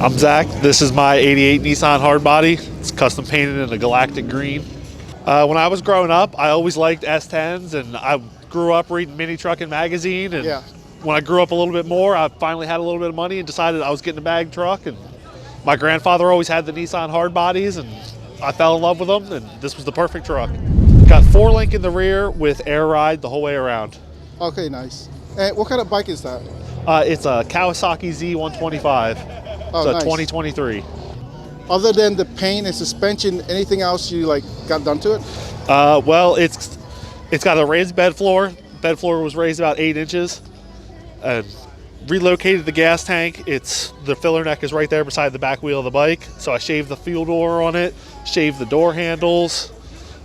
I'm Zach. This is my '88 Nissan Hardbody. It's custom painted in a galactic green. When I was growing up, I always liked S10s, and I grew up reading Mini Trucking magazine. And when I grew up a little bit more, I finally had a little bit of money and decided I was getting a bag truck. And my grandfather always had the Nissan Hardbodies, and I fell in love with them, and this was the perfect truck. Got 4-link in the rear with air ride the whole way around. Okay, nice. And what kind of bike is that? It's a Kawasaki Z125. Oh, it's a nice. 2023. Other than the paint and suspension, anything else you got done to it? Well, it's got a raised bed floor. Bed floor was raised about 8 inches. And relocated the gas tank. The filler neck is right there beside the back wheel of the bike. So I shaved the fuel door on it, shaved the door handles.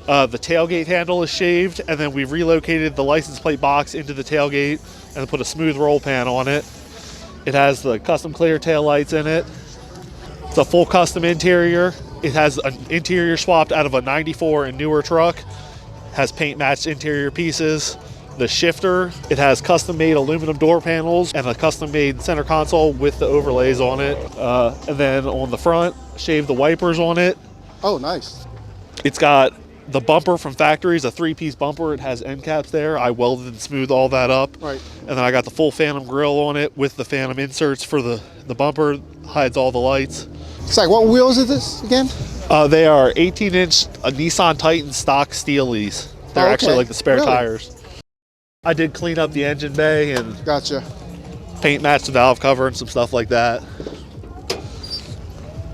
The tailgate handle is shaved, and then we relocated the license plate box into the tailgate and put a smooth roll pan on it. It has the custom clear tail lights in it. It's a full custom interior. It has an interior swapped out of a 94 and newer truck. Has paint matched interior pieces. The shifter, it has custom made aluminum door panels and a custom made center console with the overlays on it. And then on the front, shaved the wipers on it. Oh, nice. It's got the bumper from factory is a 3-piece bumper. It has end caps there. I welded and smoothed all that up. Right. And then I got the full Phantom grille on it with the Phantom inserts for the bumper. Hides all the lights. Zach, what wheels is this again? They are 18-inch Nissan Titan stock steelies. They're actually like the spare tires. I did clean up the engine bay and paint match the valve cover and some stuff like that.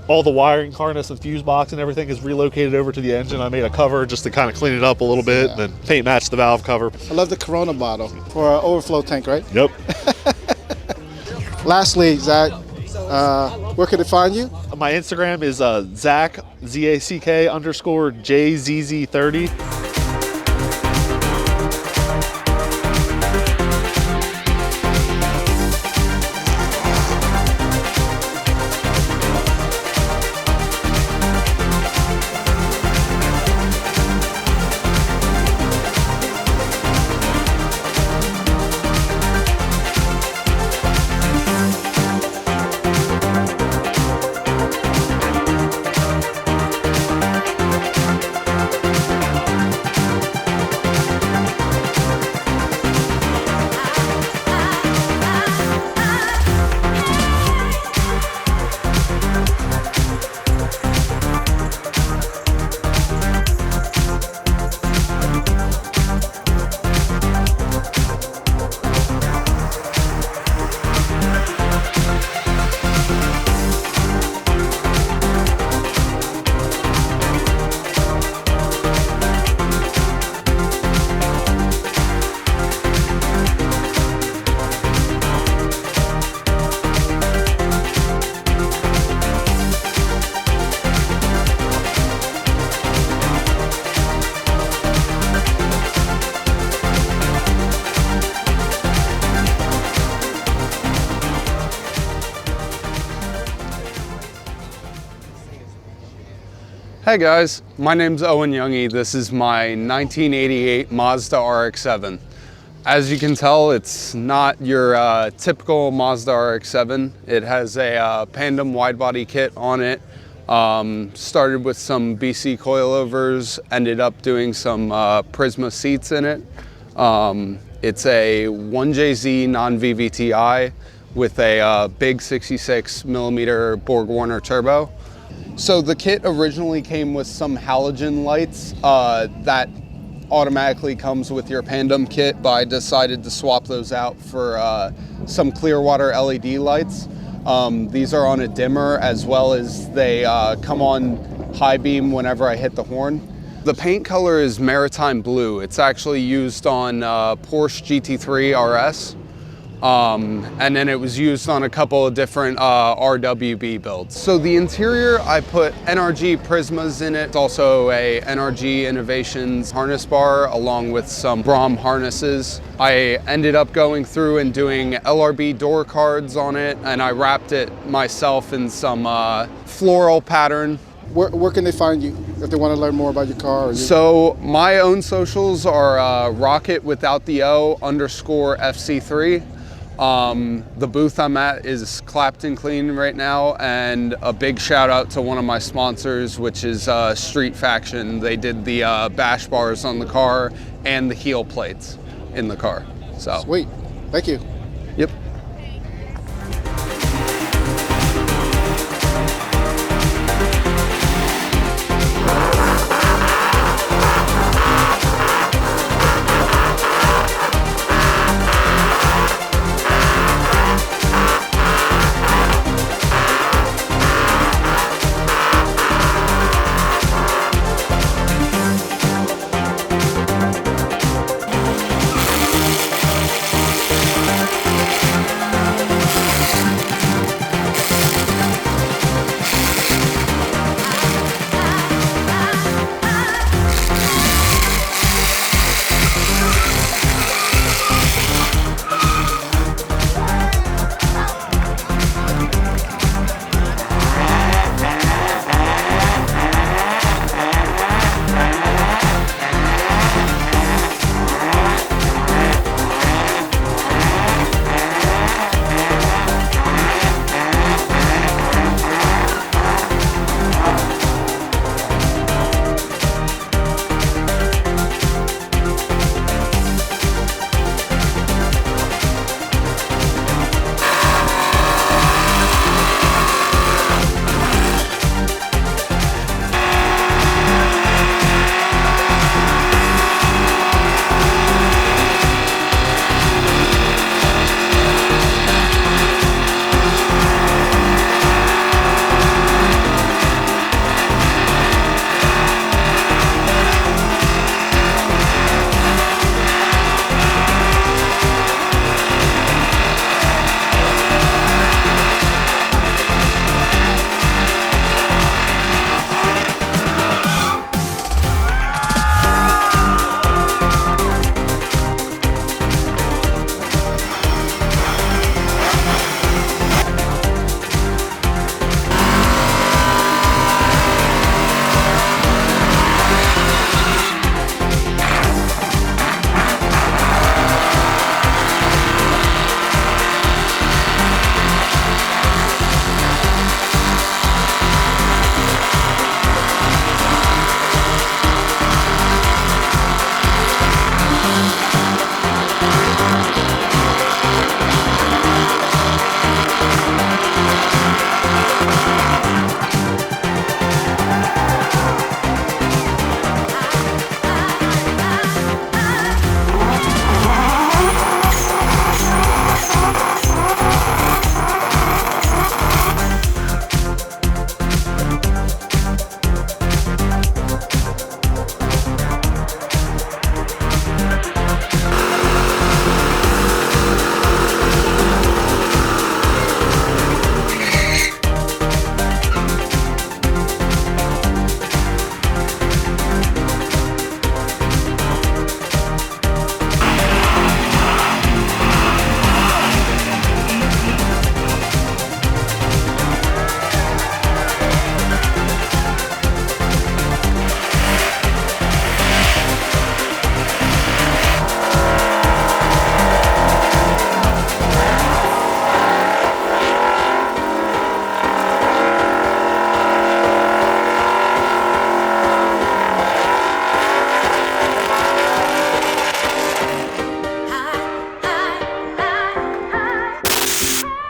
All the wiring harness and fuse box and everything is relocated over to the engine. I made a cover just to kind of clean it up a little bit and then paint match the valve cover. I love the Corona bottle for an overflow tank, right? Yep. Lastly, Zach, where can they find you? My Instagram is Zach, ZACK_JZZ30. Hey guys, my name's Owen Youngie. This is my 1988 Mazda RX-7. As you can tell, it's not your typical Mazda RX-7. It has a Pandem wide body kit on it. Started with some BC coilovers, ended up doing some Prisma seats in it. It's a 1JZ non-VVTi with a big 66mm Borg-Warner turbo. So the kit originally came with some halogen lights that automatically comes with your Pandem kit, but I decided to swap those out for some Clearwater LED lights. These are on a dimmer, as well as they come on high beam whenever I hit the horn. The paint color is maritime blue. It's actually used on Porsche GT3 RS. And then it was used on a couple of different RWB builds. So the interior, I put NRG Prismas in it. It's also a NRG Innovations harness bar along with some Brom harnesses. I ended up going through and doing LRB door cards on it, and I wrapped it myself in some floral pattern. Where can they find you if they want to learn more about your car? So my own socials are rocket without the O _FC3. The booth I'm at is Clapton Clean right now, and a big shout out to one of my sponsors, which is Street Faction. They did the bash bars on the car and the heel plates in the car. So Sweet. Thank you. Yep.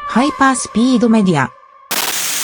ハイパースピードメディア